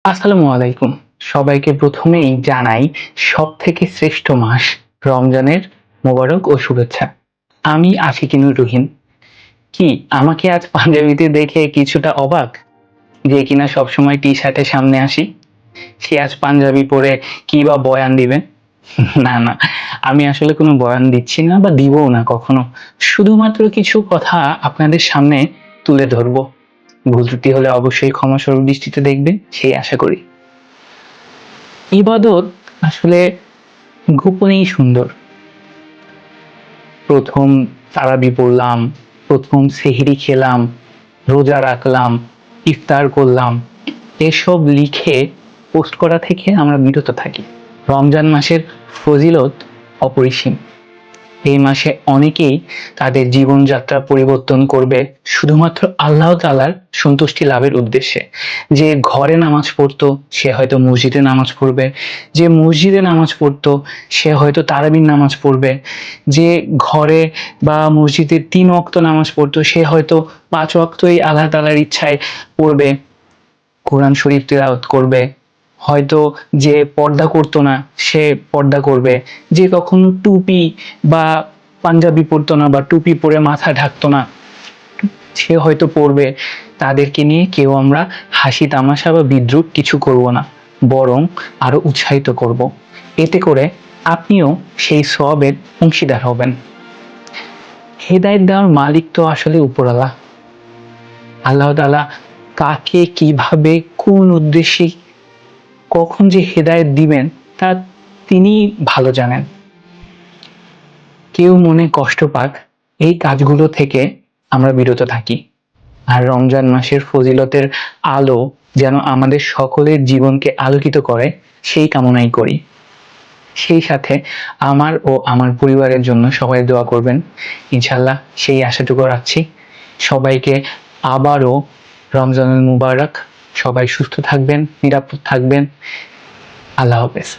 আসসালামু আলাইকুম। সবাইকে প্রথমেই জানাই সবথেকে শ্রেষ্ঠ মাস রমজানের মোবারক ও শুভেচ্ছা। আমি আশিকিনুর রহিম। কি আমাকে আজ পাঞ্জাবিতে দেখে কিছুটা অবাক? যে কিনা সবসময় টি-শার্টে সামনে আসি। সে আজ পাঞ্জাবি পরে কি বা বয়ান দিবে? না, না। আমি আসলে কোনো বয়ান দিচ্ছি না বা দিবও না কখনো। শুধুমাত্র কিছু কথা আপনাদের সামনে তুলে ধরবো। ভুল ত্রুটি হলে অবশ্যই ক্ষমাসুন্দর দৃষ্টিতে দেখবেন সেই আশা করি। ইবাদত আসলে গোপনেই সুন্দর। প্রথম তারাবি পড়লাম, প্রথম সেহরি খেলাম, রোজা রাখলাম, ইফতার করলাম, এসব লিখে পোস্ট করা থেকে আমরা বিরত থাকি। রমজান মাসের ফজিলত অপরিসীম। এই মাসে অনেকেই তাদের জীবনযাত্রা পরিবর্তন করবে শুধুমাত্র আল্লাহ তাআলার সন্তুষ্টি লাভের উদ্দেশ্যে। যে ঘরে নামাজ পড়তো সে হয়তো মসজিদে নামাজ পড়বে, যে মসজিদে নামাজ পড়তো সে হয়তো তারাবির নামাজ পড়বে, যে ঘরে বা মসজিদে ৩ ওয়াক্ত নামাজ পড়তো সে হয়তো ৫ ওয়াক্তই আল্লাহ তাআলার ইচ্ছায় পড়বে, কোরআন শরীফ তিলাওয়াত করবে। হয়তো যে পর্দা করতো না সে পর্দা করবে, যে কখনো টুপি বা পাঞ্জাবি পরতো না বা টুপি পরে মাথা ঢাকতো না সে হয়তো পড়বে। তাদেরকে নিয়ে কেউ আমরা হাসি তামাশা বা বিদ্রূপ কিছু করব না, বরং আরো উৎসাহিত করব। এতে করে আপনিও সেই সওয়াবের অংশীদার হবেন। হেদায়েত দেওয়ার মালিক তো আসলে উপরওয়ালা। আল্লাহ তাআলা কাকে কিভাবে কোন উদ্দেশ্যে কখন যে হেদায়েত দিবেন তা তিনিই ভালো জানেন। কেউ মনে কষ্ট পাক এই কাজগুলো থেকে আমরা বিরত থাকি। আর রমজান মাসের ফজিলতের আলো যেন আমাদের সকলের জীবনকে আলোকিত করে সেই কামনাই করি। সেই সাথে আমার ও আমার পরিবারের জন্য সবাই দোয়া করবেন। ইনশাআল্লাহ সেই আশাটুকু রাখছি। সবাইকে আবারও রমজানুল মুবারক। সবাই সুস্থ থাকবেন, নিরাপদ থাকবেন। আল্লাহ হাফেজ।